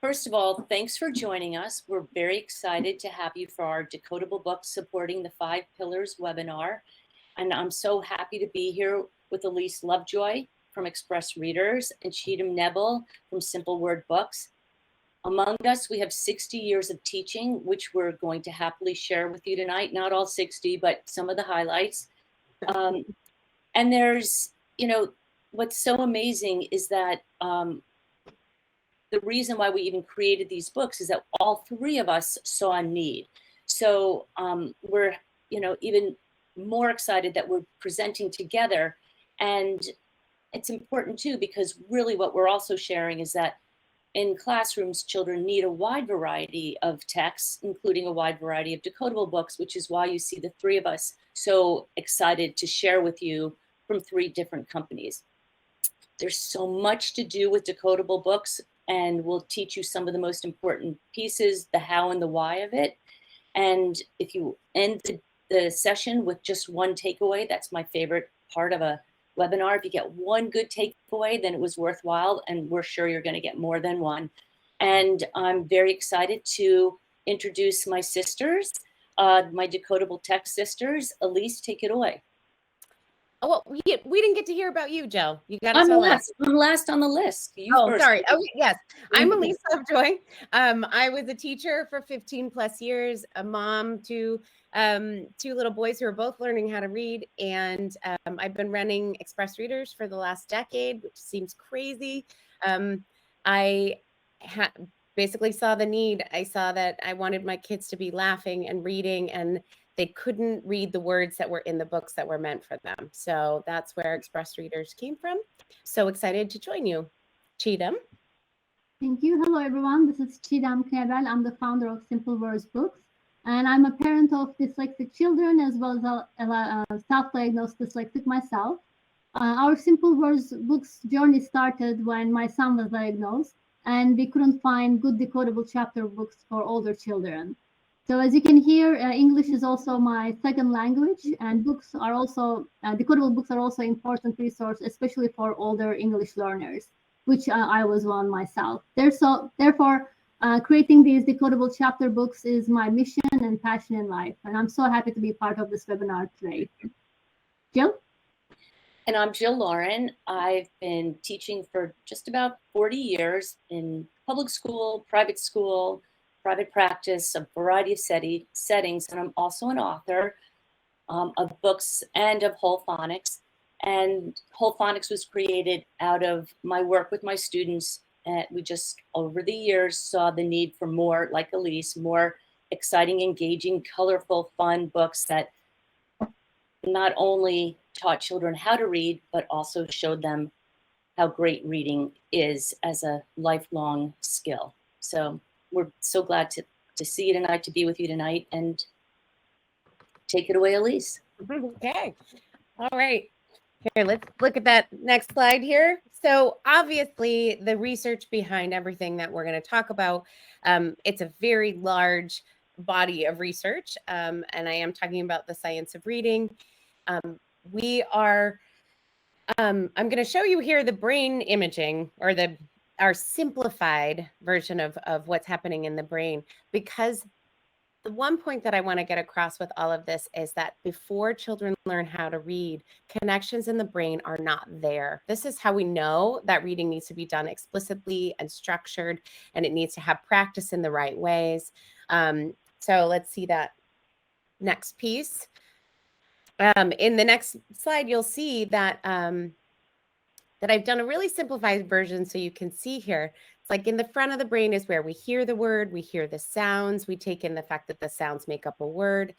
First of all, thanks for joining us. We're very excited to have you for our Decodable Books Supporting the 5 Pillars webinar. And I'm so happy to be here with Elise Lovejoy from Express Readers and Cigdem Knebel from Simple Word Books. Among us, we have 60 years of teaching, which we're going to happily share with you tonight. Not all 60, but some of the highlights. And there's, what's so amazing is that the reason why we even created these books is that all 3 of us saw a need. So we're, even more excited that we're presenting together. And it's important too, because really what we're also sharing is that in classrooms, children need a wide variety of texts, including a wide variety of decodable books, which is why you see the 3 of us so excited to share with you from 3 different companies. There's so much to do with decodable books, and we'll teach you some of the most important pieces, the how and the why of it. And if you end the session with just one takeaway, that's my favorite part of a webinar. If you get one good takeaway, then it was worthwhile, and we're sure you're going to get more than one. And I'm very excited to introduce my sisters, my Decodable Text sisters. Elise, take it away. Oh, well, we didn't get to hear about you, Jill. You got I'm last on the list. You first. Sorry. Oh, yes. I'm Elise Lovejoy. I was a teacher for 15 plus years, a mom to 2 little boys who are both learning how to read. And I've been running Express Readers for the last decade, which seems crazy. I basically saw the need. I saw that I wanted my kids to be laughing and reading, and they couldn't read the words that were in the books that were meant for them. So that's where Express Readers came from. So excited to join you. Cigdem. Thank you. Hello, everyone. This is Cigdem Knebel. I'm the founder of Simple Words Books, and I'm a parent of dyslexic children as well as a self-diagnosed dyslexic myself. Our Simple Words Books journey started when my son was diagnosed, and we couldn't find good decodable chapter books for older children. So as you can hear, English is also my second language, and books are also, decodable books are also important resource, especially for older English learners, which I was one myself. Therefore, creating these decodable chapter books is my mission and passion in life, and I'm so happy to be part of this webinar today. Jill? And I'm Jill Lauren. I've been teaching for just about 40 years in public school, private practice, a variety of settings, and I'm also an author of books and of whole phonics. And whole phonics was created out of my work with my students. We just, over the years, saw the need for more, like Elise, more exciting, engaging, colorful, fun books that not only taught children how to read, but also showed them how great reading is as a lifelong skill. So we're so glad to see you tonight, to be with you tonight, and take it away, Elise. Okay. All right. Here, let's look at that next slide here. So obviously the research behind everything that we're going to talk about, it's a very large body of research. And I am talking about the science of reading. I'm going to show you here the brain imaging, or our simplified version of what's happening in the brain, because the one point that I want to get across with all of this is that before children learn how to read, connections in the brain are not there. This is how we know that reading needs to be done explicitly and structured, and it needs to have practice in the right ways. So let's see that next piece. In the next slide, you'll see that that I've done a really simplified version so you can see here. It's like in the front of the brain is where we hear the word, we hear the sounds, we take in the fact that the sounds make up a word.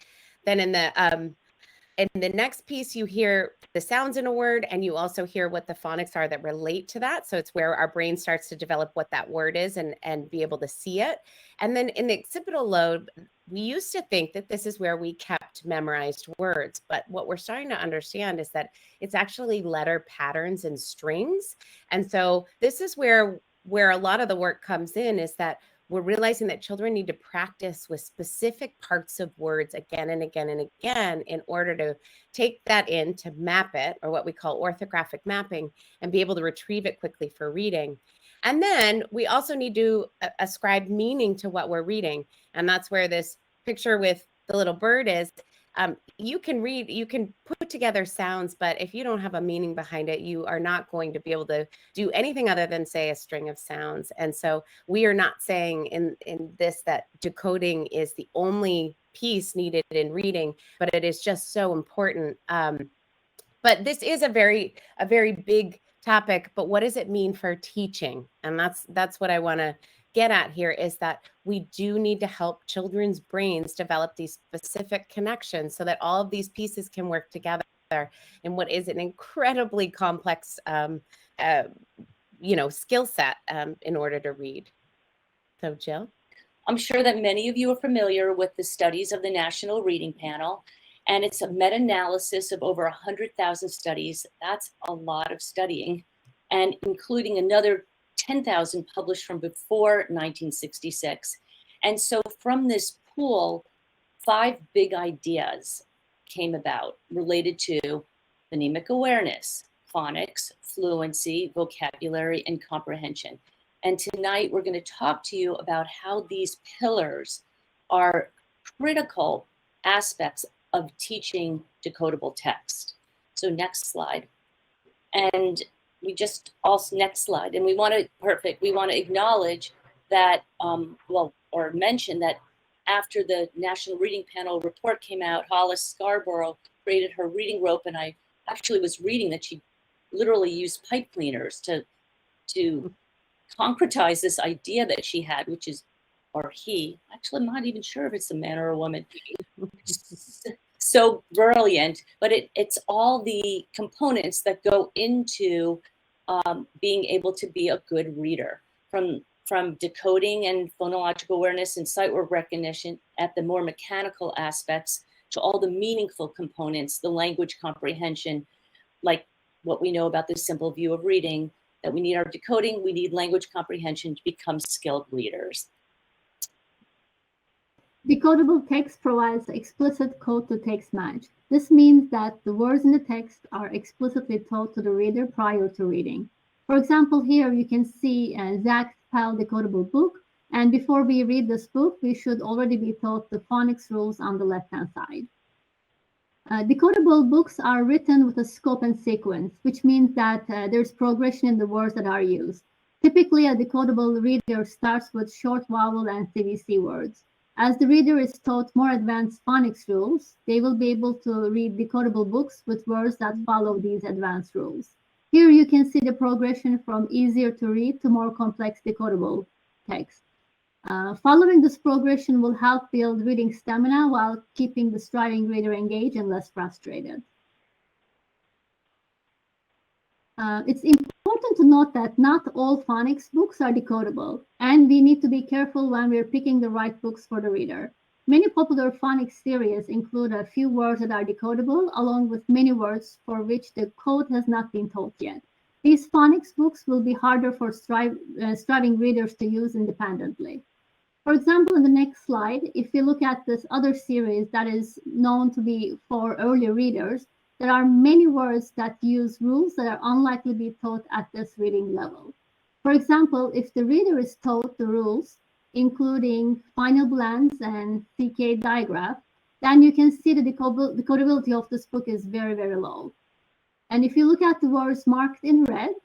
Then in the next piece, you hear the sounds in a word, and you also hear what the phonics are that relate to that. So it's where our brain starts to develop what that word is and be able to see it. And then in the occipital lobe, we used to think that this is where we kept memorized words, but what we're starting to understand is that it's actually letter patterns and strings. And so this is where a lot of the work comes in, is that we're realizing that children need to practice with specific parts of words again and again and again in order to take that in, to map it, or what we call orthographic mapping, and be able to retrieve it quickly for reading. And then we also need to ascribe meaning to what we're reading. And that's where this picture with the little bird is. You can read, you can put together sounds, but if you don't have a meaning behind it, you are not going to be able to do anything other than say a string of sounds. And so we are not saying in this that decoding is the only piece needed in reading, but it is just so important. But this is a very big topic. But what does it mean for teaching? And that's what I want to get at here, is that we do need to help children's brains develop these specific connections so that all of these pieces can work together in what is an incredibly complex skill set in order to read. So Jill? I'm sure that many of you are familiar with the studies of the National Reading Panel, and it's a meta-analysis of over 100,000 studies. That's a lot of studying, and including another 10,000 published from before 1966. And so from this pool, 5 big ideas came about related to phonemic awareness, phonics, fluency, vocabulary, and comprehension. And tonight we're going to talk to you about how these pillars are critical aspects of teaching decodable text. So next slide. And we just also, next slide. And we want to acknowledge that, or mention that after the National Reading Panel report came out, Hollis Scarborough created her reading rope. And I actually was reading that she literally used pipe cleaners to concretize this idea that she had, which is, or he, actually I'm not even sure if it's a man or a woman. So brilliant, but it's all the components that go into being able to be a good reader, from decoding and phonological awareness and sight word recognition at the more mechanical aspects to all the meaningful components, the language comprehension, like what we know about the simple view of reading, that we need our decoding, we need language comprehension to become skilled readers. Decodable text provides explicit code-to-text match. This means that the words in the text are explicitly taught to the reader prior to reading. For example, here you can see Zach's PAL decodable book, and before we read this book, we should already be taught the phonics rules on the left-hand side. Decodable books are written with a scope and sequence, which means that there's progression in the words that are used. Typically, a decodable reader starts with short vowel and CVC words. As the reader is taught more advanced phonics rules, they will be able to read decodable books with words that follow these advanced rules. Here you can see the progression from easier to read to more complex decodable text. Following this progression will help build reading stamina while keeping the striving reader engaged and less frustrated. It's important to note that not all phonics books are decodable, and we need to be careful when we're picking the right books for the reader. Many popular phonics series include a few words that are decodable, along with many words for which the code has not been taught yet. These phonics books will be harder for striving readers to use independently. For example, in the next slide, if we look at this other series that is known to be for early readers, there are many words that use rules that are unlikely to be taught at this reading level. For example, if the reader is taught the rules, including final blends and CK digraph, then you can see the decodability of this book is very, very low. And if you look at the words marked in red,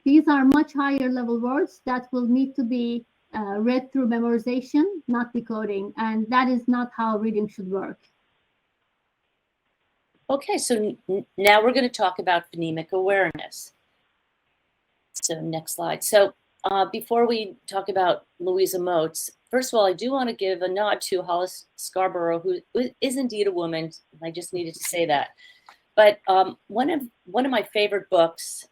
these are much higher level words that will need to be read through memorization, not decoding, and that is not how reading should work. Okay, so now we're going to talk about phonemic awareness. So next slide. So before we talk about Louisa Moats, first of all, I do want to give a nod to Hollis Scarborough, who is indeed a woman. I just needed to say that. But one of my favorite books,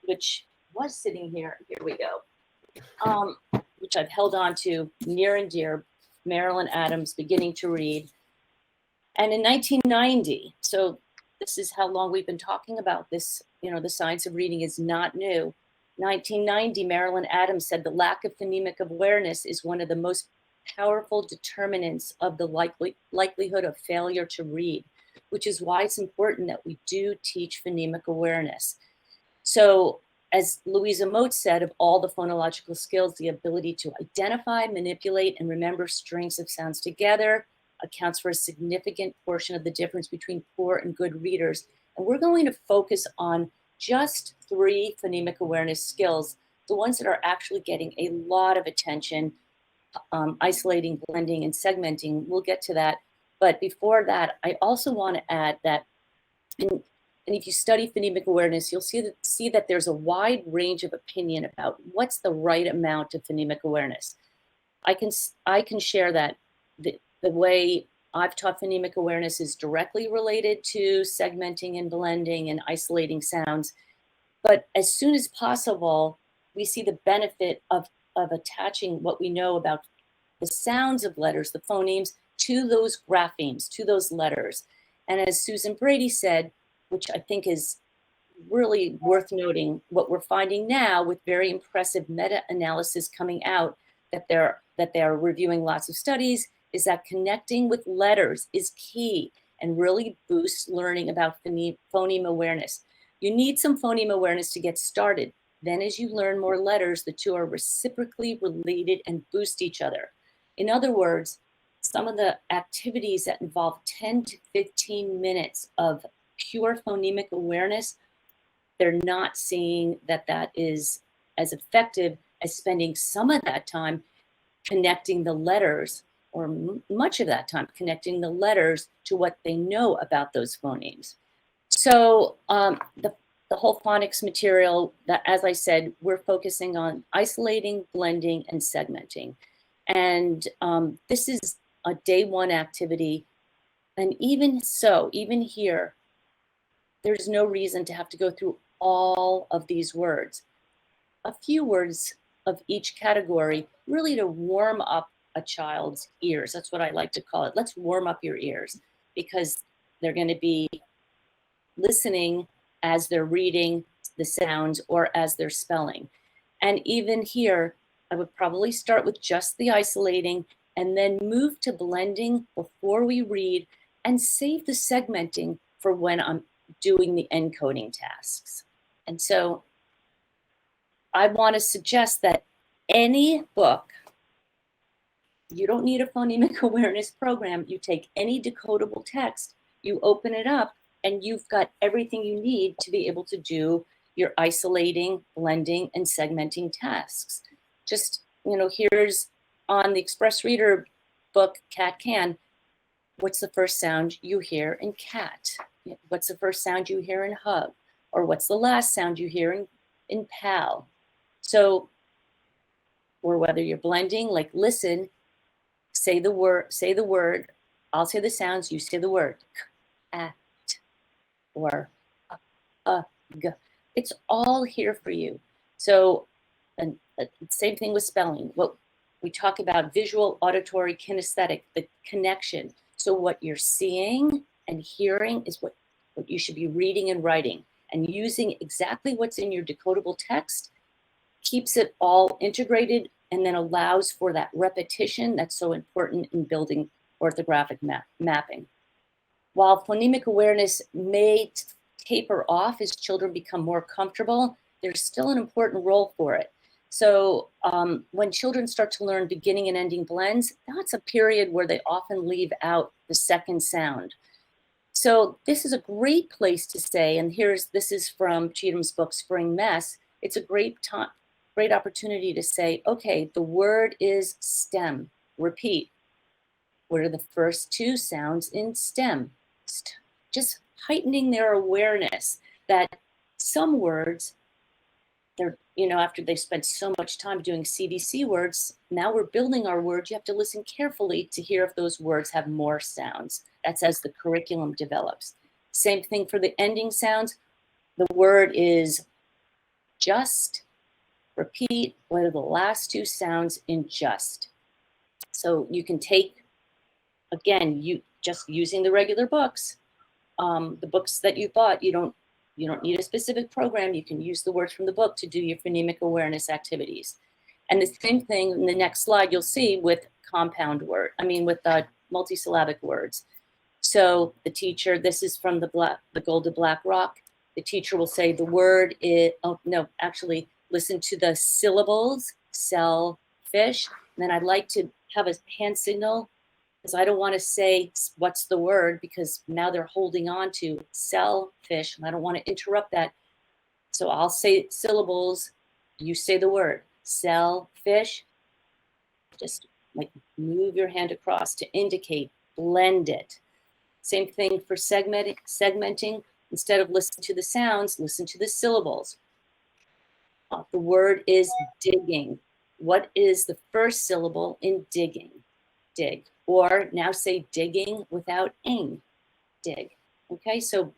which was sitting here we go, which I've held on to near and dear, Marilyn Adams, Beginning to Read. And in 1990, so this is how long we've been talking about this, the science of reading is not new. 1990, Marilyn Adams said the lack of phonemic awareness is one of the most powerful determinants of the likelihood of failure to read, which is why it's important that we do teach phonemic awareness. So as Louisa Moat said, of all the phonological skills, the ability to identify, manipulate, and remember strings of sounds together accounts for a significant portion of the difference between poor and good readers. And we're going to focus on just 3 phonemic awareness skills, the ones that are actually getting a lot of attention, isolating, blending, and segmenting. We'll get to that. But before that, I also want to add that, and if you study phonemic awareness, you'll see that there's a wide range of opinion about what's the right amount of phonemic awareness. I can share that the way I've taught phonemic awareness is directly related to segmenting and blending and isolating sounds. But as soon as possible, we see the benefit of attaching what we know about the sounds of letters, the phonemes, to those graphemes, to those letters. And as Susan Brady said, which I think is really worth noting, what we're finding now with very impressive meta-analysis coming out that they're reviewing lots of studies, is that connecting with letters is key and really boosts learning about phoneme awareness. You need some phoneme awareness to get started. Then as you learn more letters, the two are reciprocally related and boost each other. In other words, some of the activities that involve 10 to 15 minutes of pure phonemic awareness, they're not seeing that is as effective as spending some of that time connecting the letters, or much of that time connecting the letters to what they know about those phonemes. So the whole phonics material, that, as I said, we're focusing on isolating, blending, and segmenting. And this is a day 1 activity. And even so, even here, there's no reason to have to go through all of these words. A few words of each category, really to warm up a child's ears. That's what I like to call it. Let's warm up your ears, because they're going to be listening as they're reading the sounds or as they're spelling. And even here, I would probably start with just the isolating and then move to blending before we read, and save the segmenting for when I'm doing the encoding tasks. And so I want to suggest that any book, you don't need a phonemic awareness program. You take any decodable text, you open it up, and you've got everything you need to be able to do your isolating, blending, and segmenting tasks. Just, here's on the Express Reader book, Cat Can, what's the first sound you hear in cat? What's the first sound you hear in hug? Or what's the last sound you hear in pal? So, or whether you're blending, like listen, say the word, I'll say the sounds, you say the word, at, or g. It's all here for you. So, and same thing with spelling. What we talk about, visual, auditory, kinesthetic, the connection. So what you're seeing and hearing is what you should be reading and writing, and using exactly what's in your decodable text keeps it all integrated, and then allows for that repetition that's so important in building orthographic mapping. While phonemic awareness may taper off as children become more comfortable, there's still an important role for it. So when children start to learn beginning and ending blends, that's a period where they often leave out the second sound. So this is a great place to say, and this is from Cheatham's book, Spring Mess. It's a great opportunity to say, okay, the word is stem. Repeat. What are the first 2 sounds in stem? Just heightening their awareness that some words, they're, after they spent so much time doing CDC words, now we're building our words. You have to listen carefully to hear if those words have more sounds. That's as the curriculum develops. Same thing for the ending sounds. The word is just. Repeat, what are the last 2 sounds in just? So you can take, again, you just using the regular books, the books that you bought, you don't need a specific program. You can use the words from the book to do your phonemic awareness activities. And the same thing in the next slide, you'll see with with multisyllabic words. So the teacher, this is from the Gold to Black Rock. the teacher will say the word is, oh no, actually listen to the syllables, sell, fish. And then I'd like to have a hand signal because I don't want to say what's the word because now they're holding on to sell, fish, and I don't want to interrupt that. So I'll say syllables, you say the word, sell, fish. Just like move your hand across to indicate, blend it. Same thing for segmenting. Instead of listen to the sounds, listen to the syllables. The word is digging. What is the first syllable in digging? Dig. Or now say digging without ing. Dig. Okay, so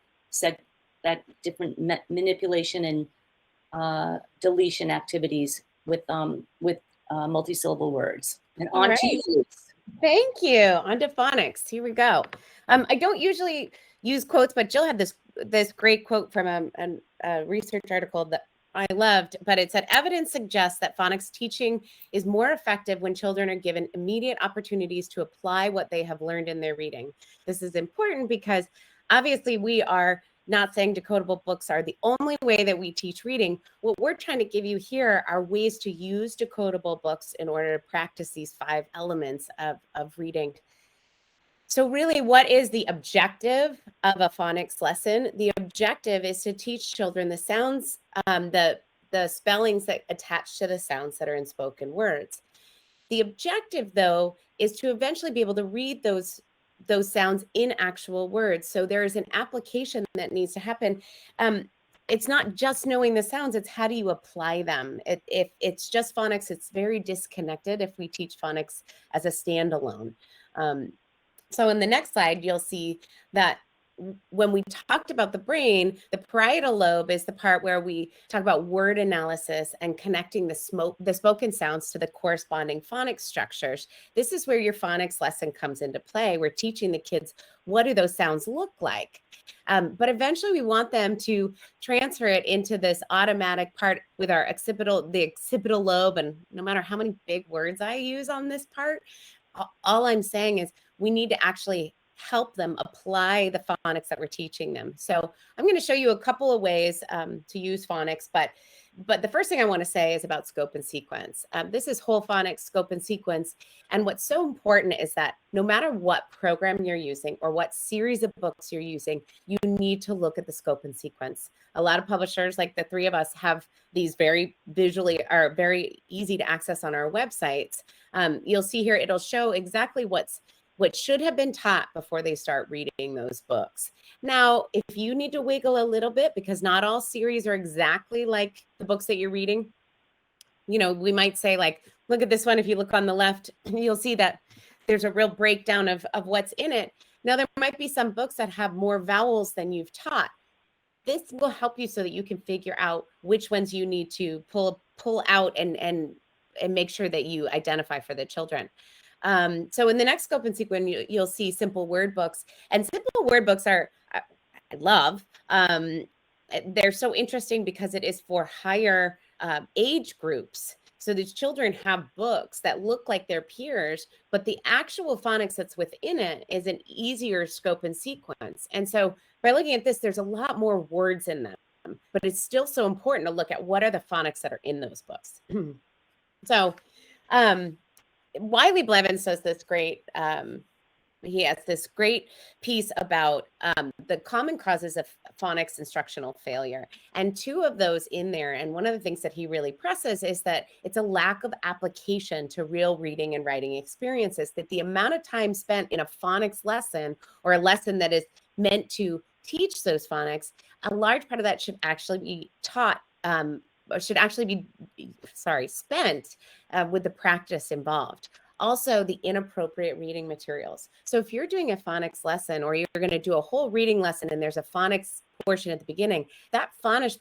that different manipulation and deletion activities with multisyllable words. And on to you. Thank you. On to phonics. Here we go. I don't usually use quotes, but Jill had this great quote from a research article that I loved, but it said, evidence suggests that phonics teaching is more effective when children are given immediate opportunities to apply what they have learned in their reading. This is important because obviously we are not saying decodable books are the only way that we teach reading. What we're trying to give you here are ways to use decodable books in order to practice these 5 elements of reading. So really, what is the objective of a phonics lesson? The objective is to teach children the sounds, the spellings that attach to the sounds that are in spoken words. The objective, though, is to eventually be able to read those sounds in actual words. So there is an application that needs to happen. It's not just knowing the sounds, it's how do you apply them. If it's just phonics, it's very disconnected if we teach phonics as a standalone. So in the next slide, you'll see that when we talked about the brain, the parietal lobe is the part where we talk about word analysis and connecting the spoken sounds to the corresponding phonics structures. This is where your phonics lesson comes into play. We're teaching the kids, what do those sounds look like? But eventually we want them to transfer it into this automatic part with our the occipital lobe. And no matter how many big words I use on this part, all I'm saying is we need to actually help them apply the phonics that we're teaching them. So I'm going to show you a couple of ways to use phonics, but the first thing I want to say is about scope and sequence. This is whole phonics, scope and sequence. And what's so important is that no matter what program you're using or what series of books you're using, you need to look at the scope and sequence. A lot of publishers, like the 3 of us, have these very very easy to access on our websites. You'll see here, it'll show exactly what should have been taught before they start reading those books. Now, if you need to wiggle a little bit, because not all series are exactly like the books that you're reading, you know, we might say like, look at this one. If you look on the left, you'll see that there's a real breakdown of what's in it. Now, there might be some books that have more vowels than you've taught. This will help you so that you can figure out which ones you need to pull out and make sure that you identify for the children. So in the next scope and sequence, you'll see simple word books, and simple word books I love. They're so interesting because it is for higher age groups. So the children have books that look like their peers, but the actual phonics that's within it is an easier scope and sequence. And so by looking at this, there's a lot more words in them, but it's still so important to look at what are the phonics that are in those books. So, Wiley Blevins says this great, he has this great piece about the common causes of phonics instructional failure. And 2 of those in there, and one of the things that he really presses is that it's a lack of application to real reading and writing experiences, that the amount of time spent in a phonics lesson or a lesson that is meant to teach those phonics, a large part of that should actually be taught spent with the practice involved. Also, the inappropriate reading materials. So if you're doing a phonics lesson or you're going to do a whole reading lesson and there's a phonics portion at the beginning, that phonics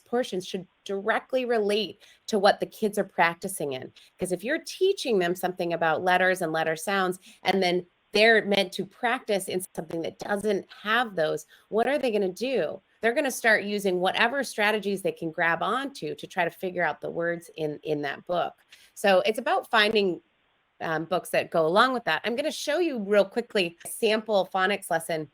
portion should directly relate to what the kids are practicing in. Because if you're teaching them something about letters and letter sounds, and then they're meant to practice in something that doesn't have those, what are they going to do? They're going to start using whatever strategies they can grab onto to try to figure out the words in that book. So it's about finding books that go along with that. I'm going to show you real quickly a sample phonics lesson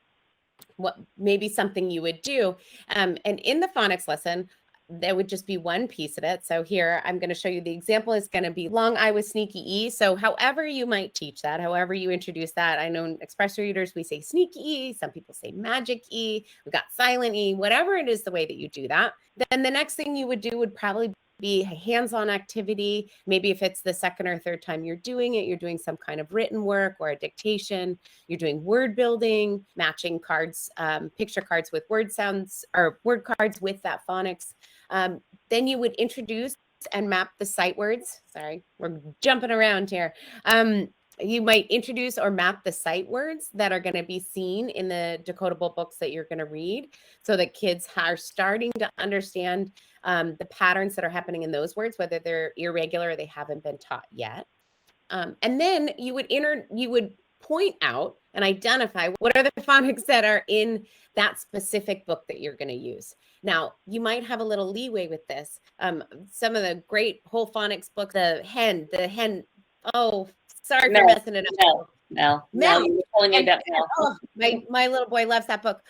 what maybe something you would do. And in the phonics lesson, there would just be one piece of it. So here, I'm going to show you the example is going to be long I with sneaky E. So however you might teach that, however you introduce that, I know in express readers, we say sneaky E, some people say magic E, we've got silent E, whatever it is the way that you do that. Then the next thing you would do would probably be a hands-on activity. Maybe if it's the second or third time you're doing it, you're doing some kind of written work or a dictation, you're doing word building, matching cards, picture cards with word sounds or word cards with that phonics. Then you would introduce and map the sight words. Sorry, we're jumping around here. You might introduce or map the sight words that are going to be seen in the decodable books that you're going to read so that kids are starting to understand the patterns that are happening in those words, whether they're irregular or they haven't been taught yet. And then you would point out and identify what are the phonics that are in that specific book that you're going to use. Now, you might have a little leeway with this. Some of the great whole phonics books, the hen, oh, sorry for messing it up. Mel, you were telling me about Mel. Oh, my little boy loves that book.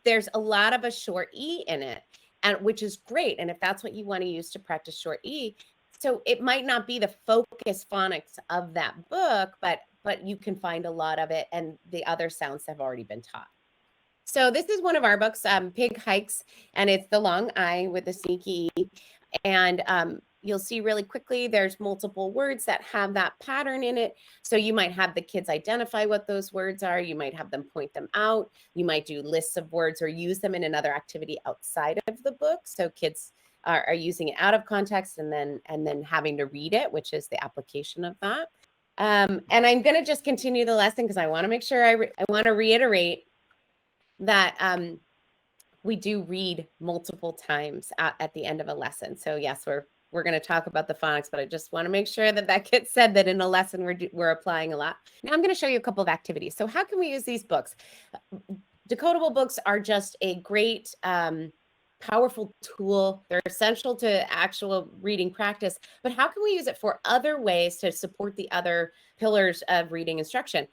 There's a lot of a short E in it, and which is great. And if that's what you want to use to practice short E, so it might not be the focus phonics of that book, but you can find a lot of it, and the other sounds have already been taught. So this is one of our books, Pig Hikes, and it's the long I with the sneaky E. And you'll see really quickly there's multiple words that have that pattern in it. So you might have the kids identify what those words are. You might have them point them out. You might do lists of words or use them in another activity outside of the book. So kids are using it out of context and then having to read it, which is the application of that. And I'm going to just continue the lesson because I want to make sure I want to reiterate that we do read multiple times at the end of a lesson. So yes, we're going to talk about the phonics, but I just want to make sure that gets said that in a lesson we're applying a lot. Now I'm going to show you a couple of activities. So how can we use these books? Decodable books are just a great, powerful tool. They're essential to actual reading practice, but how can we use it for other ways to support the other pillars of reading instruction?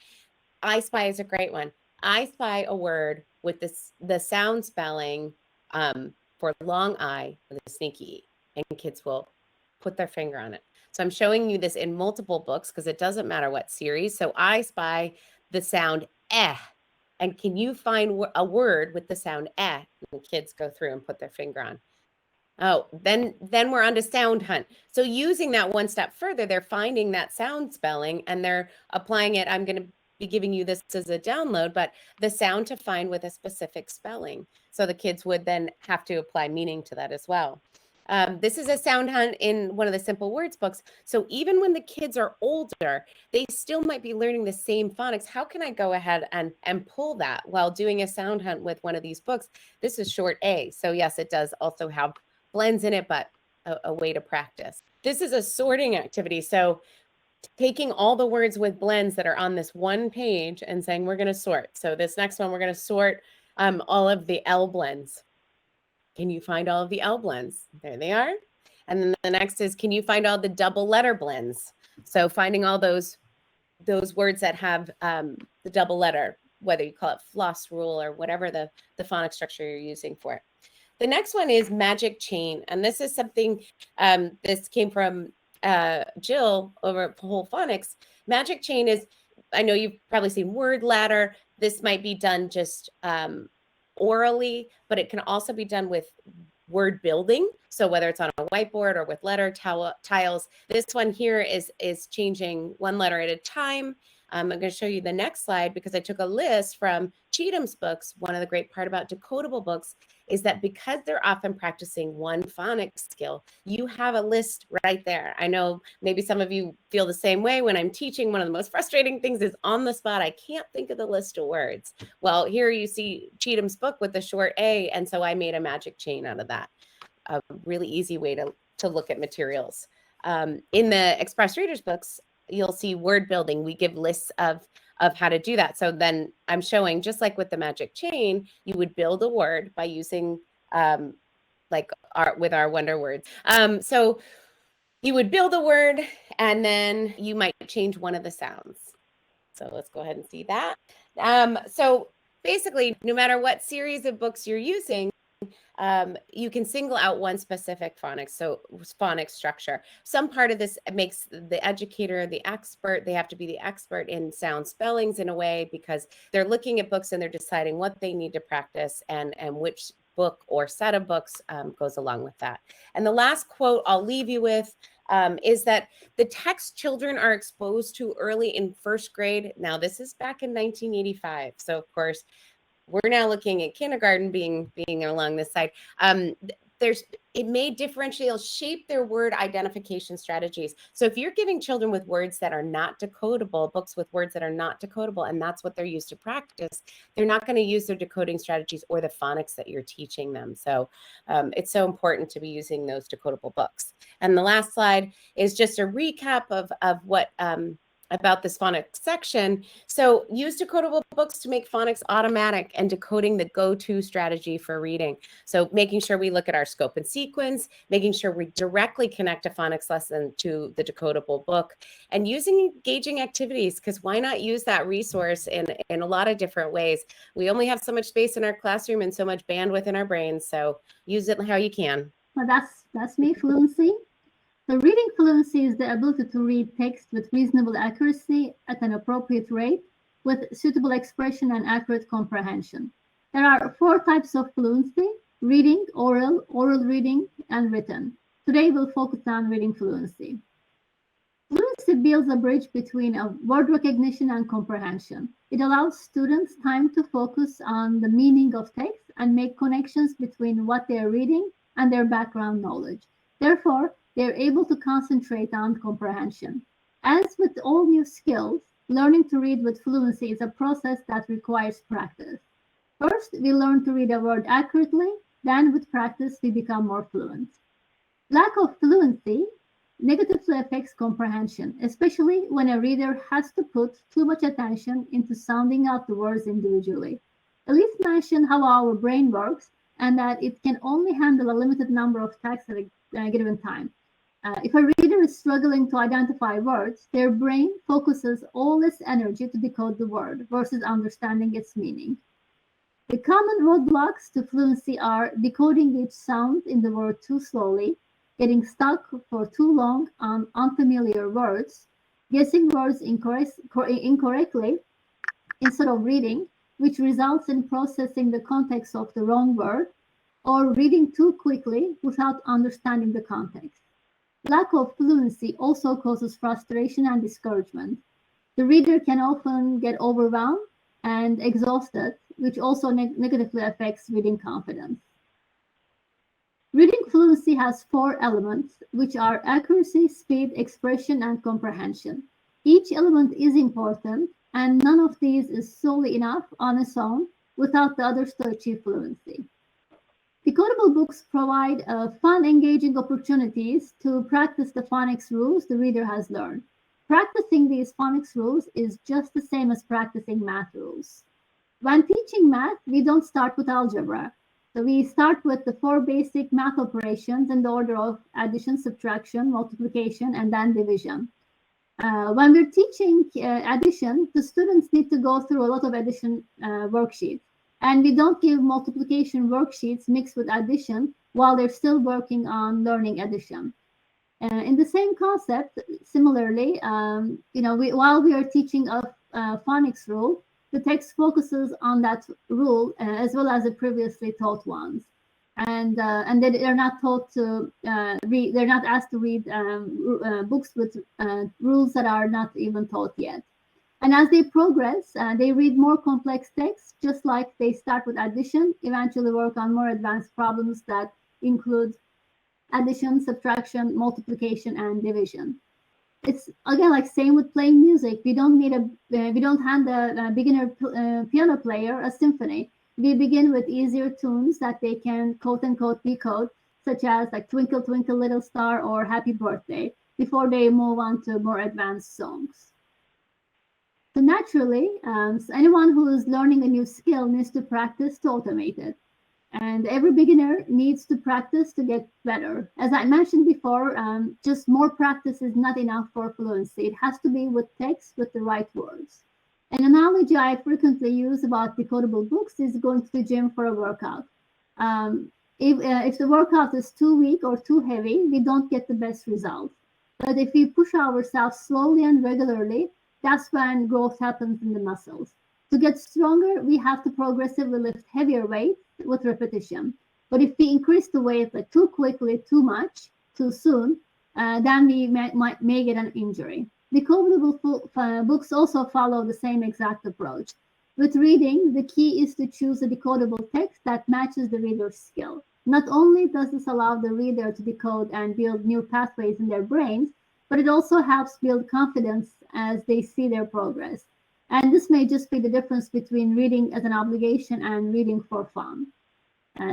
I Spy is a great one. I spy a word with the sound spelling for long I with a sneaky E, and kids will put their finger on it. So I'm showing you this in multiple books because it doesn't matter what series. So I spy the sound eh. And can you find a word with the sound eh? And kids go through and put their finger on. Oh, then we're on to sound hunt. So using that one step further, they're finding that sound spelling and they're applying it. I'm going to be giving you this as a download, but the sound to find with a specific spelling. So the kids would then have to apply meaning to that as well. This is a sound hunt in one of the Simple Words books. So even when the kids are older, they still might be learning the same phonics. How can I go ahead and pull that while doing a sound hunt with one of these books? This is short A. So yes, it does also have blends in it, but a way to practice. This is a sorting activity. So taking all the words with blends that are on this one page and saying, we're going to sort. So this next one, we're going to sort all of the L blends. Can you find all of the L blends? There they are. And then the next is, can you find all the double letter blends? So finding all those words that have the double letter, whether you call it floss rule or whatever the phonics structure you're using for it. The next one is magic chain. And this is something, this came from Jill over at Whole Phonics. Magic chain is, I know you've probably seen word ladder. This might be done just orally, but it can also be done with word building. So whether it's on a whiteboard or with letter tiles, this one here is changing one letter at a time. I'm going to show you the next slide because I took a list from Cigdem's books. One of the great part about decodable books is that because they're often practicing one phonics skill, you have a list right there. I know maybe some of you feel the same way when I'm teaching. One of the most frustrating things is on the spot, I can't think of the list of words. Well, here you see Cigdem's book with the short A, and so I made a magic chain out of that. A really easy way to look at materials. In the Express Readers books, you'll see word building. We give lists of how to do that. So then I'm showing, just like with the magic chain, you would build a word by using with our wonder words. So you would build a word and then you might change one of the sounds. So let's go ahead and see that. So basically, no matter what series of books you're using, you can single out one specific phonics, so phonics structure. Some part of this makes the educator the expert. They have to be the expert in sound spellings in a way, because they're looking at books and they're deciding what they need to practice and which book or set of books goes along with that. And the last quote I'll leave you with is that the text children are exposed to early in first grade. Now, this is back in 1985. So, of course, we're now looking at kindergarten being along this side. It may differentiate, shape their word identification strategies. So if you're giving children with words that are not decodable, books with words that are not decodable, and that's what they're used to practice, they're not going to use their decoding strategies or the phonics that you're teaching them. So it's so important to be using those decodable books. And the last slide is just a recap of what about this phonics section. So use decodable books to make phonics automatic and decoding the go-to strategy for reading. So making sure we look at our scope and sequence, making sure we directly connect a phonics lesson to the decodable book, and using engaging activities, because why not use that resource in a lot of different ways? We only have so much space in our classroom and so much bandwidth in our brains, so use it how you can. Well, that's me, Fluency. So reading fluency is the ability to read text with reasonable accuracy at an appropriate rate with suitable expression and accurate comprehension. There are 4 types of fluency: reading, oral reading, and written. Today we'll focus on reading fluency. Fluency builds a bridge between word recognition and comprehension. It allows students time to focus on the meaning of text and make connections between what they are reading and their background knowledge. Therefore, they're able to concentrate on comprehension. As with all new skills, learning to read with fluency is a process that requires practice. First, we learn to read a word accurately, then with practice, we become more fluent. Lack of fluency negatively affects comprehension, especially when a reader has to put too much attention into sounding out the words individually. Elise mentioned how our brain works and that it can only handle a limited number of texts at a given time. If a reader is struggling to identify words, their brain focuses all its energy to decode the word versus understanding its meaning. The common roadblocks to fluency are decoding each sound in the word too slowly, getting stuck for too long on unfamiliar words, guessing words incorrectly instead of reading, which results in processing the context of the wrong word, or reading too quickly without understanding the context. Lack of fluency also causes frustration and discouragement. The reader can often get overwhelmed and exhausted, which also negatively affects reading confidence. Reading fluency has 4 elements, which are accuracy, speed, expression, and comprehension. Each element is important, and none of these is solely enough on its own without the others to achieve fluency. Decodable books provide fun, engaging opportunities to practice the phonics rules the reader has learned. Practicing these phonics rules is just the same as practicing math rules. When teaching math, we don't start with algebra. So we start with the 4 basic math operations in the order of addition, subtraction, multiplication, and then division. When we're teaching addition, the students need to go through a lot of addition worksheets. And we don't give multiplication worksheets mixed with addition while they're still working on learning addition. In the same concept, similarly, while we are teaching a phonics rule, the text focuses on that rule as well as the previously taught ones, and they're not taught to read. They're not asked to read books with rules that are not even taught yet. And as they progress, they read more complex texts, just like they start with addition, eventually work on more advanced problems that include addition, subtraction, multiplication, and division. It's again like same with playing music. We don't hand a beginner piano player a symphony. We begin with easier tunes that they can quote unquote decode, such as like Twinkle Twinkle Little Star or Happy Birthday, before they move on to more advanced songs. So naturally, anyone who is learning a new skill needs to practice to automate it. And every beginner needs to practice to get better. As I mentioned before, just more practice is not enough for fluency. It has to be with text with the right words. An analogy I frequently use about decodable books is going to the gym for a workout. If the workout is too weak or too heavy, we don't get the best results. But if we push ourselves slowly and regularly, that's when growth happens in the muscles. To get stronger, we have to progressively lift heavier weights with repetition. But if we increase the weight like too quickly, too much, too soon, then we may get an injury. Decodable books also follow the same exact approach. With reading, the key is to choose a decodable text that matches the reader's skill. Not only does this allow the reader to decode and build new pathways in their brains, but it also helps build confidence as they see their progress. And this may just be the difference between reading as an obligation and reading for fun.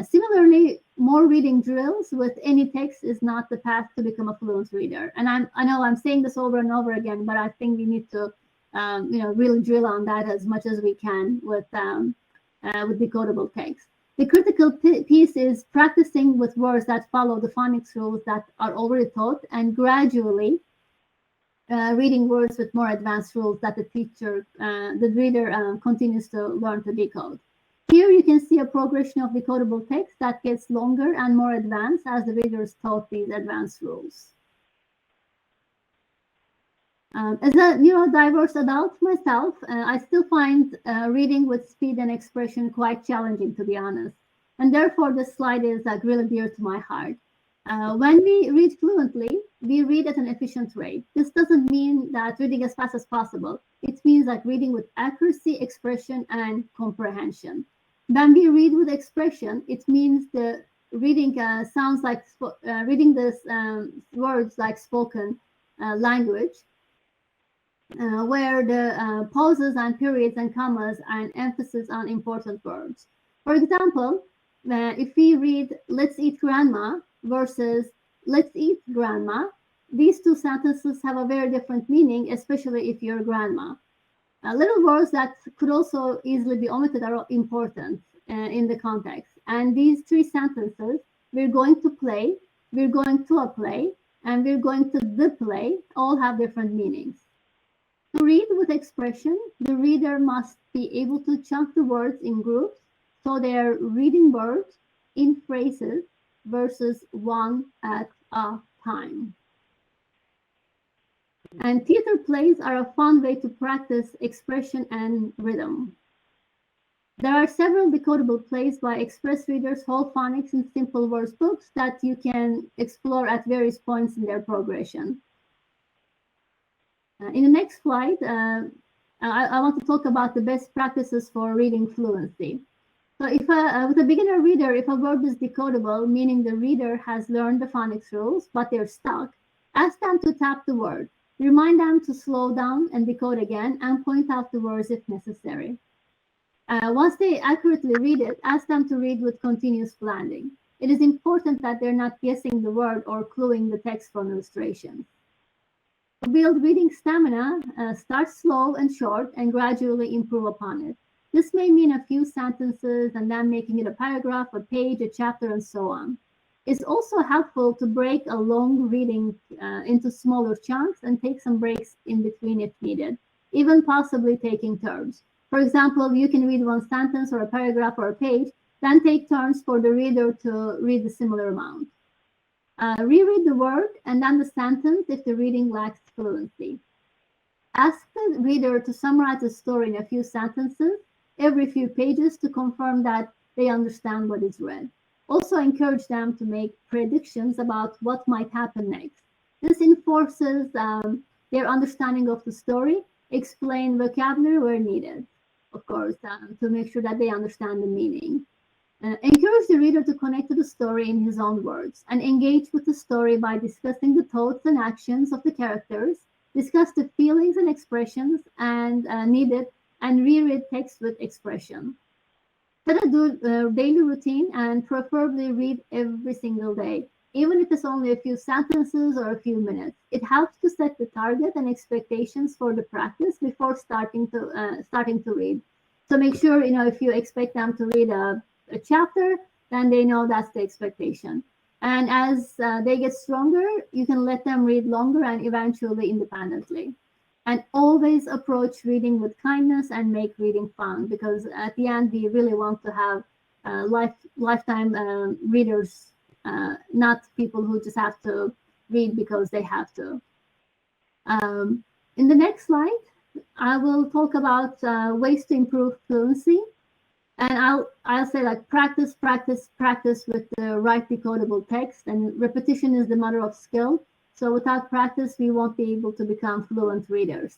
Similarly, more reading drills with any text is not the path to become a fluent reader. And I know I'm saying this over and over again, but I think we need to really drill on that as much as we can with decodable text. The critical piece is practicing with words that follow the phonics rules that are already taught, and gradually reading words with more advanced rules that the reader continues to learn to decode. Here you can see a progression of decodable text that gets longer and more advanced as the reader is taught these advanced rules. As a neurodiverse adult myself, I still find reading with speed and expression quite challenging, to be honest. And therefore, this slide is really dear to my heart. When we read fluently, we read at an efficient rate. This doesn't mean that reading as fast as possible. It means that reading with accuracy, expression, and comprehension. When we read with expression, it means the reading sounds like reading this words like spoken language, where the pauses and periods and commas and emphasis on important words. For example, if we read "Let's eat grandma" versus "Let's eat grandma," these two sentences have a very different meaning, especially if you're grandma. Little words that could also easily be omitted are important in the context. And these three sentences, "we're going to play," "we're going to a play," and "we're going to the play," all have different meanings. To read with expression, the reader must be able to chunk the words in groups, so they're reading words in phrases versus one at a time. And theater plays are a fun way to practice expression and rhythm. There are several decodable plays by express readers, whole phonics, and simple verse books that you can explore at various points in their progression. In the next slide, I want to talk about the best practices for reading fluency. So with a beginner reader, if a word is decodable, meaning the reader has learned the phonics rules, but they're stuck, ask them to tap the word. Remind them to slow down and decode again, and point out the words if necessary. Once they accurately read it, ask them to read with continuous blending. It is important that they're not guessing the word or cluing the text from illustrations. To build reading stamina, start slow and short and gradually improve upon it. This may mean a few sentences and then making it a paragraph, a page, a chapter, and so on. It's also helpful to break a long reading into smaller chunks and take some breaks in between if needed, even possibly taking turns. For example, you can read one sentence or a paragraph or a page, then take turns for the reader to read the similar amount. Reread the word and then the sentence if the reading lacks fluency. Ask the reader to summarize the story in a few sentences every few pages to confirm that they understand what is read. Also encourage them to make predictions about what might happen next. This enforces their understanding of the story. Explain vocabulary where needed, of course, to make sure that they understand the meaning. Encourage the reader to connect to the story in his own words and engage with the story by discussing the thoughts and actions of the characters, discuss the feelings and expressions and needed, and reread text with expression. Set a daily routine and preferably read every single day, even if it's only a few sentences or a few minutes. It helps to set the target and expectations for the practice before starting to read. So make sure, if you expect them to read a chapter, then they know that's the expectation. And as they get stronger, you can let them read longer and eventually independently. And always approach reading with kindness and make reading fun, because at the end we really want to have lifetime readers, not people who just have to read because they have to. In the next slide, I will talk about ways to improve fluency. And I'll say, like, practice with the right decodable text, and repetition is the mother of skill. So without practice, we won't be able to become fluent readers.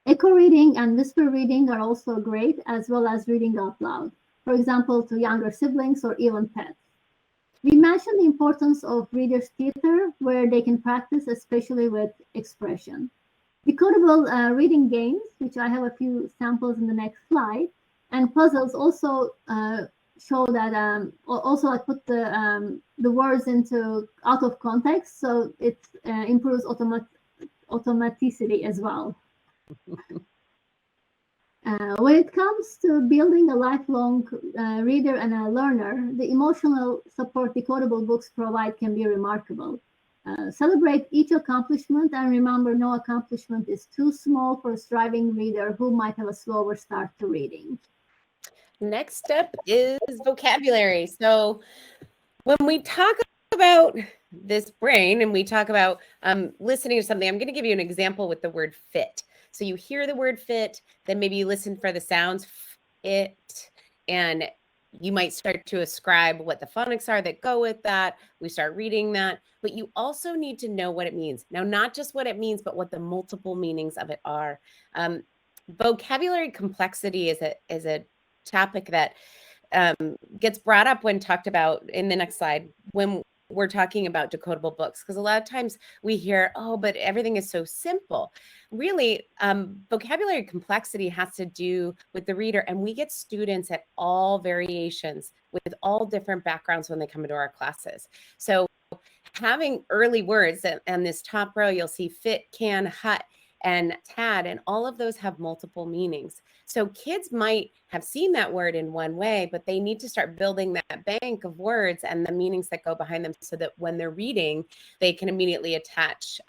Echo reading and whisper reading are also great, as well as reading out loud, for example, to younger siblings or even pets. We mentioned the importance of readers' theater, where they can practice, especially with expression. Decodable reading games, which I have a few samples in the next slide, and puzzles also show that also I put the words into out of context, so it improves automaticity as well. When it comes to building a lifelong reader and a learner, the emotional support decodable books provide can be remarkable. Celebrate each accomplishment, and remember, no accomplishment is too small for a striving reader who might have a slower start to reading. Next up is vocabulary. So when we talk about this brain and we talk about listening to something, I'm going to give you an example with the word fit. So you hear the word fit, then maybe you listen for the sounds, it, and you might start to ascribe what the phonics are that go with that. We start reading that, but you also need to know what it means. Now, not just what it means, but what the multiple meanings of it are. Vocabulary complexity is a topic that gets brought up when talked about in the next slide when we're talking about decodable books, because a lot of times we hear, oh, but everything is so simple. Really, vocabulary complexity has to do with the reader, and we get students at all variations with all different backgrounds when they come into our classes. So having early words, and this top row, you'll see fit, can, hut, and tad, and all of those have multiple meanings. So kids might have seen that word in one way, but they need to start building that bank of words and the meanings that go behind them, so that when they're reading, they can immediately attach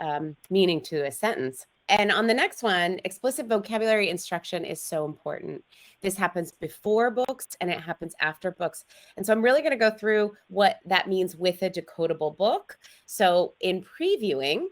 meaning to a sentence. And on the next one, explicit vocabulary instruction is so important. This happens before books and it happens after books. And so I'm really going to go through what that means with a decodable book. So in previewing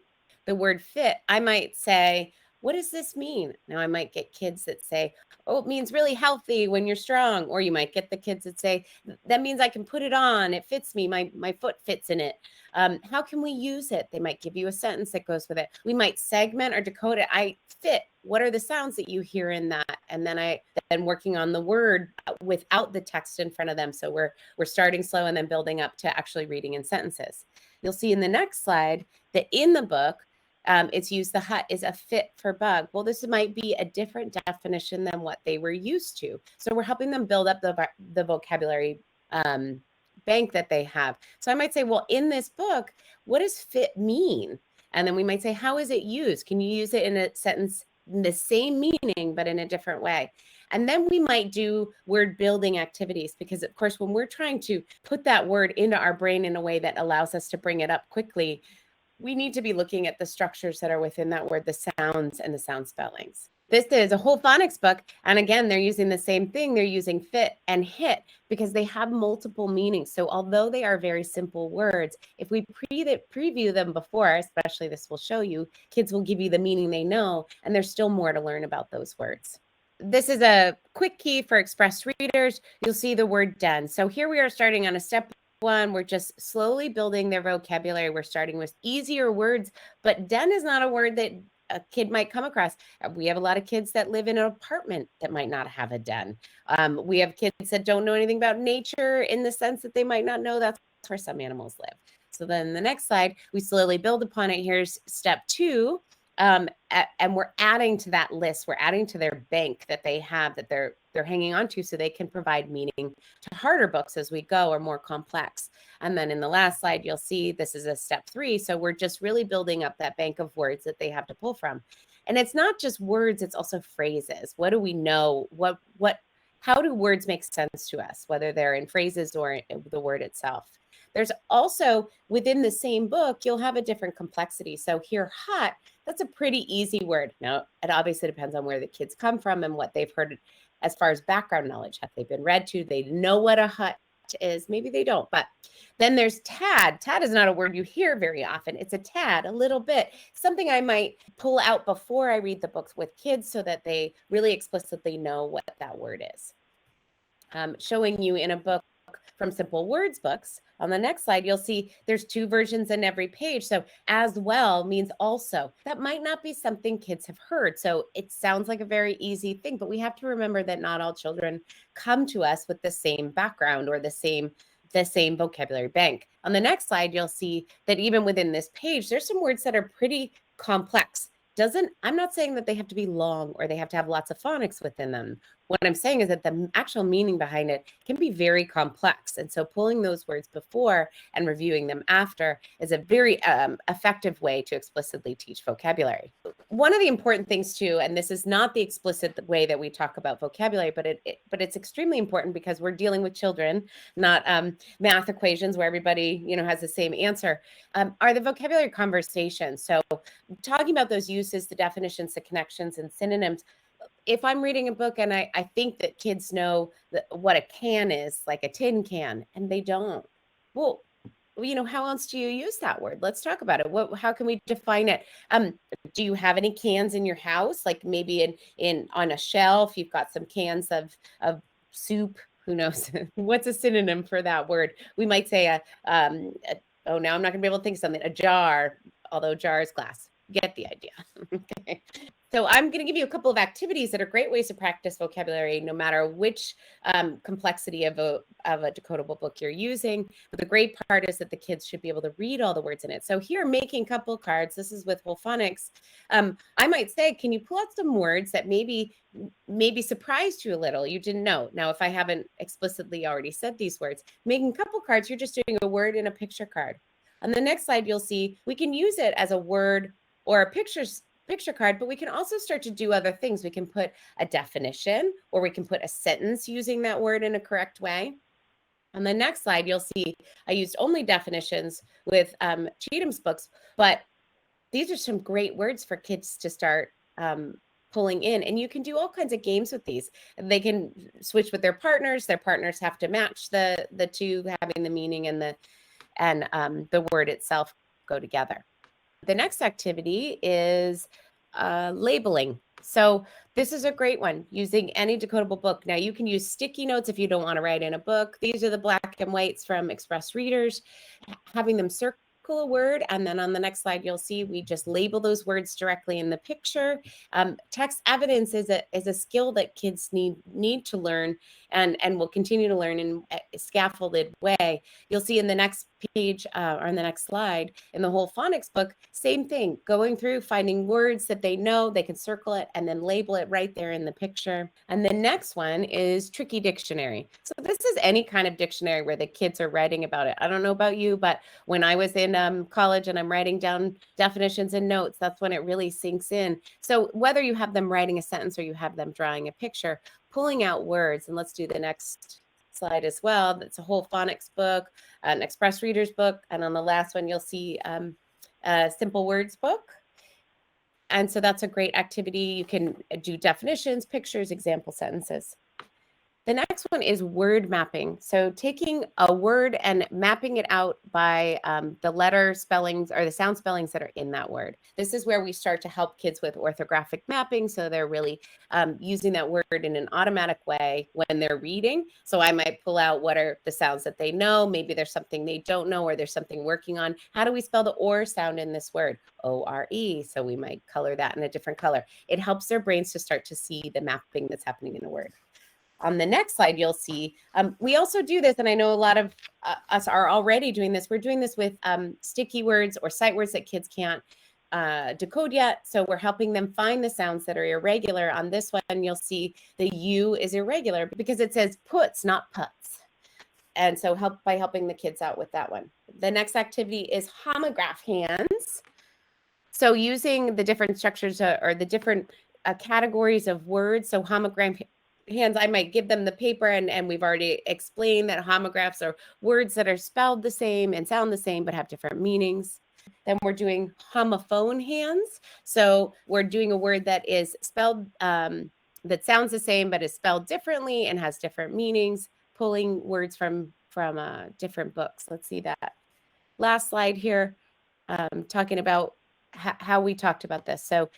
the word fit, I might say, what does this mean? Now I might get kids that say, oh, it means really healthy when you're strong. Or you might get the kids that say, that means I can put it on. It fits me. My foot fits in it. How can we use it? They might give you a sentence that goes with it. We might segment or decode it. I fit. What are the sounds that you hear in that? And then working on the word without the text in front of them. So we're starting slow and then building up to actually reading in sentences. You'll see in the next slide that in the book, it's used, the hut is a fit for bug. Well, this might be a different definition than what they were used to. So we're helping them build up the vocabulary bank that they have. So I might say, well, in this book, what does fit mean? And then we might say, how is it used? Can you use it in a sentence, in the same meaning, but in a different way? And then we might do word building activities, because of course, when we're trying to put that word into our brain in a way that allows us to bring it up quickly, we need to be looking at the structures that are within that word, the sounds and the sound spellings. This is a whole phonics book. And again, they're using the same thing. They're using fit and hit because they have multiple meanings. So although they are very simple words, if we preview them before, especially this will show you, kids will give you the meaning they know, and there's still more to learn about those words. This is a quick key for express readers. You'll see the word den. So here we are starting on a step one. We're just slowly building their vocabulary. We're starting with easier words, but den is not a word that a kid might come across. We have a lot of kids that live in an apartment that might not have a den. We have kids that don't know anything about nature in the sense that they might not know that's where some animals live. So then the next slide, we slowly build upon it. Here's step two. And we're adding to that list. We're adding to their bank that they have, that they're hanging on to, so they can provide meaning to harder books as we go, or more complex. And then in the last slide, you'll see this is a step three. So we're just really building up that bank of words that they have to pull from. And it's not just words, it's also phrases. What do we know? How do words make sense to us, whether they're in phrases or the word itself? There's also, within the same book, you'll have a different complexity. So here, hot, That's a pretty easy word. Now, it obviously depends on where the kids come from and what they've heard as far as background knowledge. Have they been read to? They know what a hut is. Maybe they don't. But then there's tad. Tad is not a word you hear very often. It's a tad, a little bit, something I might pull out before I read the books with kids so that they really explicitly know what that word is. Showing you in a book from Simple Words books. On the next slide, you'll see there's 2 versions in every page. So as well means also. That might not be something kids have heard. So it sounds like a very easy thing, but we have to remember that not all children come to us with the same background or the same vocabulary bank. On the next slide, you'll see that even within this page, there's some words that are pretty complex. I'm not saying that they have to be long or they have to have lots of phonics within them. What I'm saying is that the actual meaning behind it can be very complex. And so pulling those words before and reviewing them after is a very effective way to explicitly teach vocabulary. One of the important things too, and this is not the explicit way that we talk about vocabulary, but it's extremely important because we're dealing with children, not math equations where everybody has the same answer, are the vocabulary conversations. So talking about those uses, the definitions, the connections, and synonyms. If I'm reading a book and I think that kids know what a can is, like a tin can, and they don't, well, how else do you use that word? Let's talk about it. How can we define it? Do you have any cans in your house? Like maybe on a shelf, you've got some cans of soup. Who knows? What's a synonym for that word? We might say now I'm not gonna be able to think of something. A jar, although jar is glass. Get the idea. Okay. So I'm going to give you a couple of activities that are great ways to practice vocabulary, no matter which complexity of a decodable book you're using. But the great part is that the kids should be able to read all the words in it. So here, making couple cards. This is with Phonics. I might say, can you pull out some words that maybe surprised you a little? You didn't know. Now, if I haven't explicitly already said these words, making couple cards, you're just doing a word in a picture card. On the next slide, you'll see we can use it as a word or a picture card, but we can also start to do other things. We can put a definition or we can put a sentence using that word in a correct way. On the next slide, you'll see I used only definitions with Cigdem's books, but these are some great words for kids to start pulling in. And you can do all kinds of games with these. They can switch with their partners. Their partners have to match the two, having the meaning and the word itself go together. The next activity is labeling. So this is a great one, using any decodable book. Now you can use sticky notes if you don't want to write in a book. These are the black and whites from Express Readers, having them circle a word, and then on the next slide you'll see we just label those words directly in the picture. Text evidence is a skill that kids need to learn and will continue to learn in a scaffolded way. You'll see in the next page or in the next slide in the whole phonics book, same thing, going through finding words that they know, they can circle it and then label it right there in the picture. And the next one is tricky dictionary. So this is any kind of dictionary where the kids are writing about it. I don't know about you, but when I was in college and I'm writing down definitions and notes, that's when it really sinks in. So whether you have them writing a sentence or you have them drawing a picture, pulling out words, and let's do the next slide as well. That's a whole phonics book, an Express Readers book, and on the last one you'll see a Simple Words book. And so that's a great activity. You can do definitions, pictures, example sentences. The next one is word mapping. So taking a word and mapping it out by the letter spellings or the sound spellings that are in that word. This is where we start to help kids with orthographic mapping. So they're really using that word in an automatic way when they're reading. So I might pull out what are the sounds that they know. Maybe there's something they don't know or there's something working on. How do we spell the or sound in this word? O-R-E. So we might color that in a different color. It helps their brains to start to see the mapping that's happening in the word. On the next slide, you'll see, we also do this, and I know a lot of us are already doing this. We're doing this with sticky words or sight words that kids can't decode yet. So we're helping them find the sounds that are irregular. On this one, you'll see the U is irregular because it says puts, not puts. And so by helping the kids out with that one. The next activity is homograph hands. So using the different structures or the different categories of words. So homograph hands, I might give them the paper and we've already explained that homographs are words that are spelled the same and sound the same but have different meanings. Then we're doing homophone hands. So we're doing a word that is spelled, that sounds the same, but is spelled differently and has different meanings, pulling words from different books. Let's see that last slide here, talking about how we talked about this. So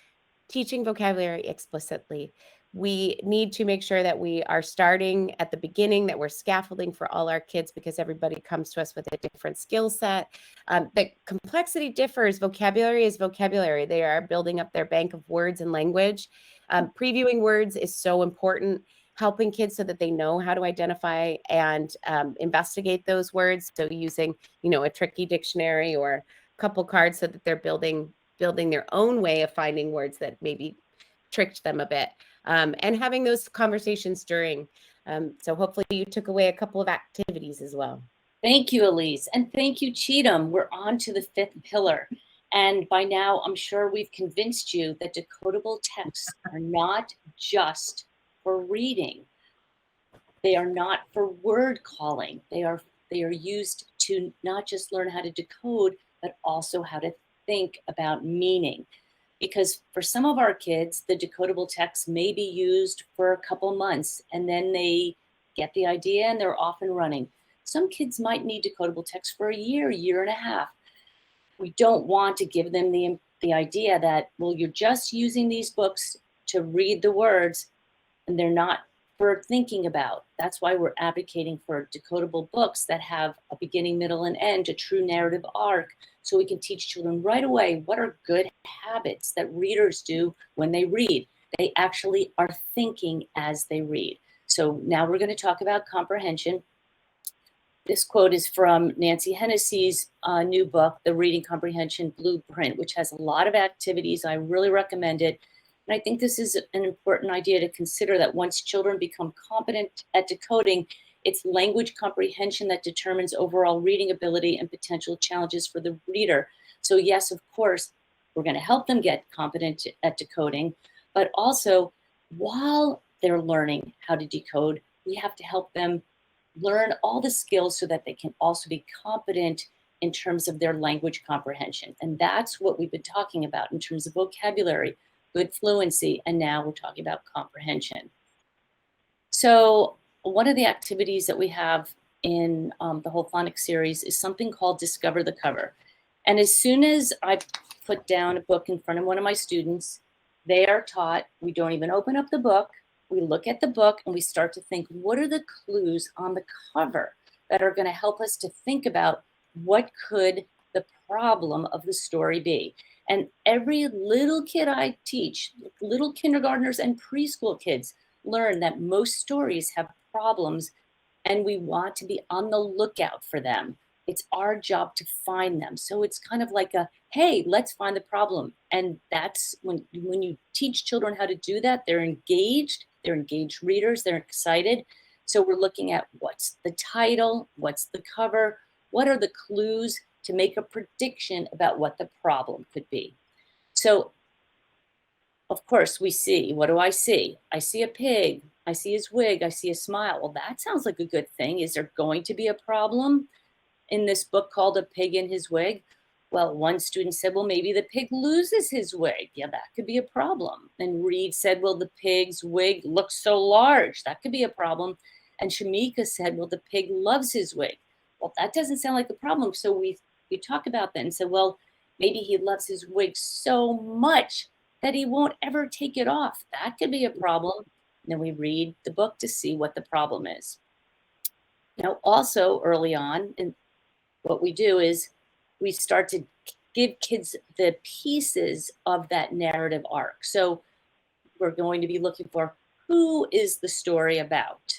teaching vocabulary explicitly. We need to make sure that we are starting at the beginning, that we're scaffolding for all our kids, because everybody comes to us with a different skill set. The complexity differs. Vocabulary is vocabulary. They are building up their bank of words and language. Previewing words is so important, helping kids so that they know how to identify and investigate those words. So using, a tricky dictionary or a couple cards so that they're building their own way of finding words that maybe tricked them a bit, and having those conversations during. So hopefully you took away a couple of activities as well. Thank you, Elise. And thank you, Cigdem. We're on to the 5th pillar. And by now, I'm sure we've convinced you that decodable texts are not just for reading. They are not for word calling. They are used to not just learn how to decode, but also how to think about meaning. Because for some of our kids, the decodable text may be used for a couple months and then they get the idea and they're off and running. Some kids might need decodable text for a year and a half. We don't want to give them the idea that, well, you're just using these books to read the words and they're not for thinking about. That's why we're advocating for decodable books that have a beginning, middle, and end, a true narrative arc, so we can teach children right away what are good habits that readers do when they read. They actually are thinking as they read. So now we're going to talk about comprehension. This quote is from Nancy Hennessy's new book, The Reading Comprehension Blueprint, which has a lot of activities. I really recommend it. And I think this is an important idea to consider, that once children become competent at decoding, it's language comprehension that determines overall reading ability and potential challenges for the reader. So yes, of course, we're going to help them get competent at decoding, but also while they're learning how to decode, we have to help them learn all the skills so that they can also be competent in terms of their language comprehension. And that's what we've been talking about in terms of vocabulary, good fluency, and now we're talking about comprehension. So one of the activities that we have in the whole Phonics series is something called Discover the Cover. And as soon as I put down a book in front of one of my students, they are taught, we don't even open up the book, we look at the book and we start to think, what are the clues on the cover that are going to help us to think about what could the problem of the story be? And every little kid I teach, little kindergartners and preschool kids, learn that most stories have problems and we want to be on the lookout for them. It's our job to find them. So it's kind of like a, hey, let's find the problem. And that's when you teach children how to do that, they're engaged readers, they're excited. So we're looking at what's the title, what's the cover, what are the clues to make a prediction about what the problem could be. So of course we see, what do I see? I see a pig, I see his wig, I see a smile. Well, that sounds like a good thing. Is there going to be a problem in this book called A Pig in His Wig? Well, one student said, well, maybe the pig loses his wig. Yeah, that could be a problem. And Reed said, well, the pig's wig looks so large. That could be a problem. And Shamika said, well, the pig loves his wig. Well, that doesn't sound like a problem. So we talk about that and said, well, maybe he loves his wig so much that he won't ever take it off. That could be a problem. And then we read the book to see what the problem is. Now, also early on, and what we do is we start to give kids the pieces of that narrative arc. So we're going to be looking for, who is the story about?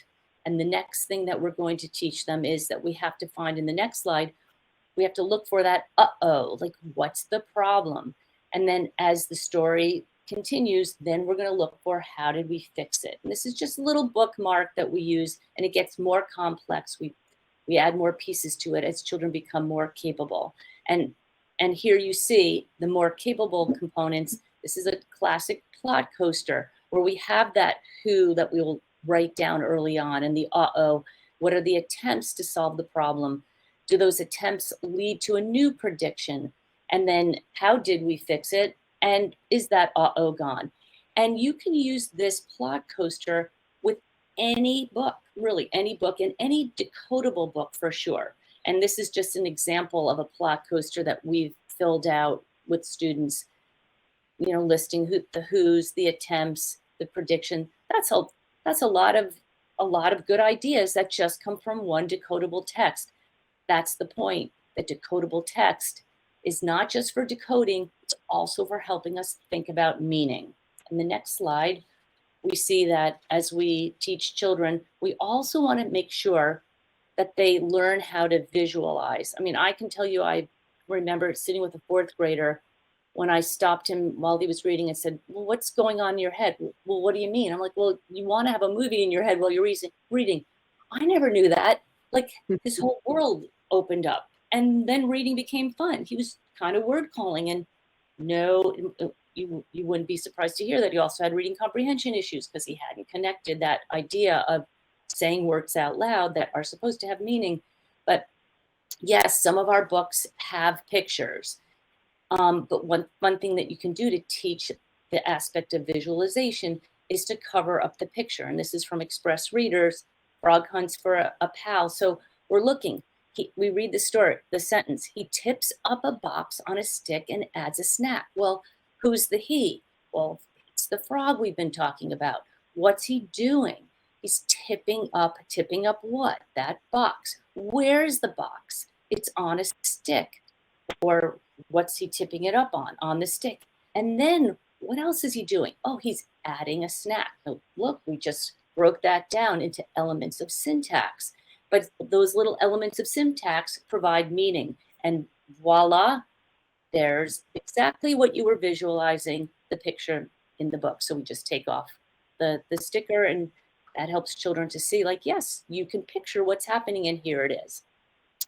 And the next thing that we're going to teach them is that we have to find, in the next slide, we have to look for that like what's the problem? And then as the story continues, then we're going to look for, how did we fix it? And this is just a little bookmark that we use, and it gets more complex. We add more pieces to it as children become more capable. And here you see the more capable components. This is a classic plot coaster where we have that who that we will write down early on, and the what are the attempts to solve the problem? Do those attempts lead to a new prediction? And then how did we fix it? And is that uh-oh gone? And you can use this plot coaster with any book, really any book, and any decodable book for sure. And this is just an example of a plot coaster that we've filled out with students, you know, listing the who's, the attempts, the prediction. That's a lot of good ideas that just come from one decodable text. That's the point. The decodable text is not just for decoding, it's also for helping us think about meaning. In the next slide, we see that as we teach children, we also want to make sure that they learn how to visualize. I mean, I can tell you, I remember sitting with a fourth grader when I stopped him while he was reading and said, well, what's going on in your head? Well, what do you mean? I'm like, well, you want to have a movie in your head while you're reading. I never knew that. Like his whole world opened up, and then reading became fun. He was kind of word calling, and no, you wouldn't be surprised to hear that he also had reading comprehension issues because he hadn't connected that idea of saying words out loud that are supposed to have meaning. But yes, some of our books have pictures. But one thing that you can do to teach the aspect of visualization is to cover up the picture. And this is from Express Readers, Frog Hunts for a Pal. So we're looking, we read the story, the sentence, he tips up a box on a stick and adds a snack. Well, who's the he? Well, it's the frog we've been talking about. What's he doing? He's tipping up what? That box. Where's the box? It's on a stick. Or what's he tipping it up on? On the stick. And then what else is he doing? Oh, he's adding a snack. Oh, look, we just broke that down into elements of syntax. But those little elements of syntax provide meaning. And voila, there's exactly what you were visualizing, the picture in the book. So we just take off the sticker, and that helps children to see, like, yes, you can picture what's happening, and here it is.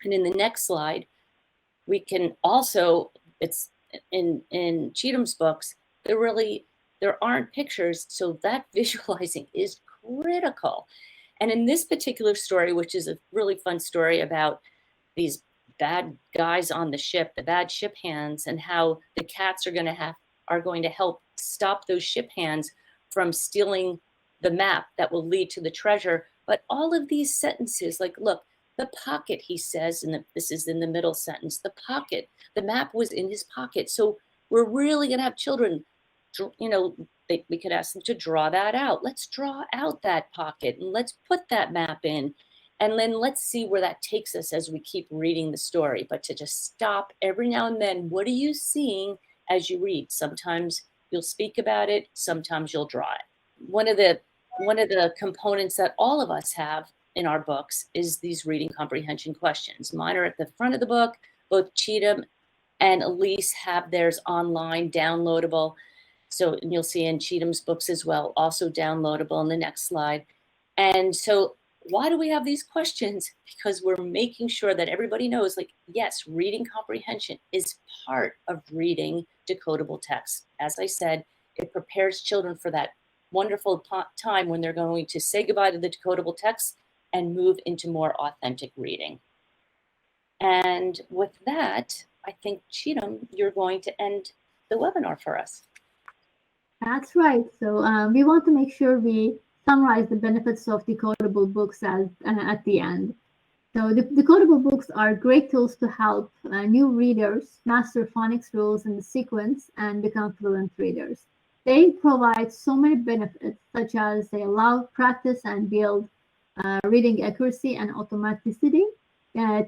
And in the next slide, we can also, it's in Cigdem's books, there aren't pictures, so that visualizing is critical. And in this particular story, which is a really fun story about these bad guys on the ship, the bad ship hands, and how the cats are going to help stop those ship hands from stealing the map that will lead to the treasure. But all of these sentences, like, look, the pocket, he says, and this is in the middle sentence, the pocket, the map was in his pocket. So we're really going to have children, you know, we could ask them to draw that out. Let's draw out that pocket and let's put that map in. And then let's see where that takes us as we keep reading the story. But to just stop every now and then, what are you seeing as you read? Sometimes you'll speak about it, sometimes you'll draw it. One of the components that all of us have in our books is these reading comprehension questions. Mine are at the front of the book. Both Cigdem and Elise have theirs online, downloadable. So you'll see in Cigdem's books as well, also downloadable in the next slide. And so why do we have these questions? Because we're making sure that everybody knows, like, yes, reading comprehension is part of reading decodable text. As I said, it prepares children for that wonderful time when they're going to say goodbye to the decodable text and move into more authentic reading. And with that, I think, Cigdem, you're going to end the webinar for us. That's right. So we want to make sure we summarize the benefits of decodable books at the end. So the decodable books are great tools to help new readers master phonics rules in the sequence and become fluent readers. They provide so many benefits, such as they allow practice and build reading accuracy and automaticity,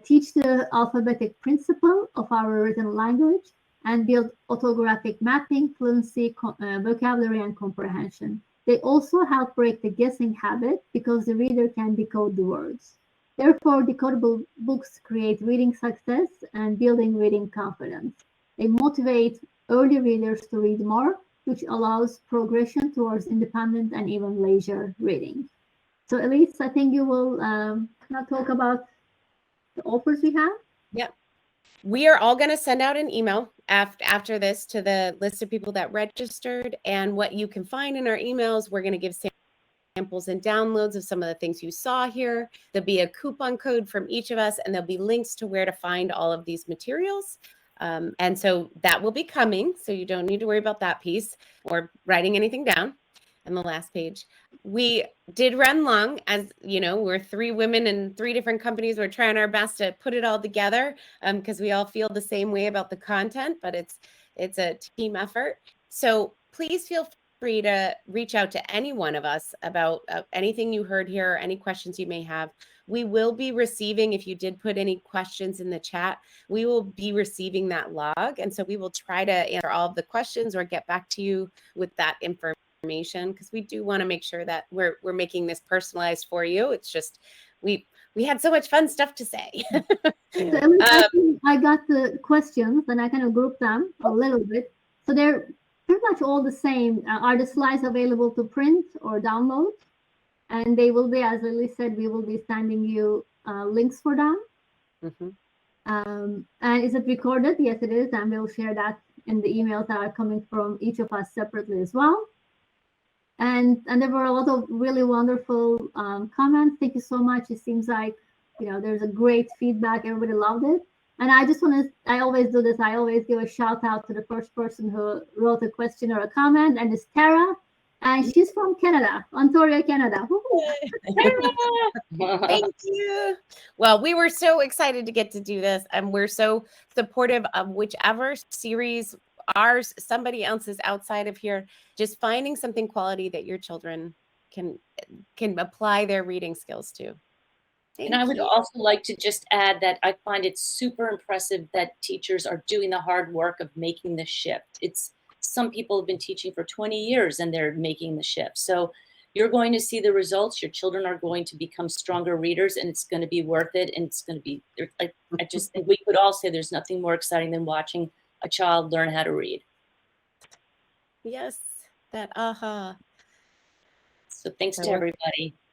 teach the alphabetic principle of our written language, and build orthographic mapping, fluency, vocabulary, and comprehension. They also help break the guessing habit because the reader can decode the words. Therefore, decodable books create reading success and building reading confidence. They motivate early readers to read more, which allows progression towards independent and even leisure reading. So Elise, I think you will now talk about the offers we have. Yep. We are all going to send out an email after this to the list of people that registered, and what you can find in our emails, we're going to give samples and downloads of some of the things you saw here. There'll be a coupon code from each of us, and there'll be links to where to find all of these materials. And so that will be coming. So you don't need to worry about that piece or writing anything down. And the last page, we did run long, as you know, we're 3 women in 3 different companies. We're trying our best to put it all together because we all feel the same way about the content, but it's a team effort. So please feel free to reach out to any one of us about anything you heard here, or any questions you may have. We will be receiving, if you did put any questions in the chat, we will be receiving that log. And so we will try to answer all of the questions or get back to you with that information, because we do want to make sure that we're making this personalized for you. It's just we had so much fun stuff to say. So actually, I got the questions and I kind of grouped them a little bit. So they're pretty much all the same. Are the slides available to print or download? And they will be, as Elise said, we will be sending you links for them. Mm-hmm. And is it recorded? Yes, it is. And we'll share that in the emails that are coming from each of us separately as well. And there were a lot of really wonderful comments. Thank you so much. It seems like, you know, there's a great feedback. Everybody loved it. And I just want to, I always do this. I always give a shout out to the first person who wrote a question or a comment, and it's Tara. And she's from Canada, Ontario, Canada. Thank you. Well, we were so excited to get to do this, and we're so supportive of whichever series, ours, somebody else's outside of here, just finding something quality that your children can apply their reading skills to. And I would also like to just add that I find it super impressive that teachers are doing the hard work of making the shift. It's some people have been teaching for 20 years and they're making the shift. So you're going to see the results. Your children are going to become stronger readers, and it's going to be worth it. And it's going to be, I just think we could all say there's nothing more exciting than watching a child learn how to read. Yes, that aha. So thanks to everybody.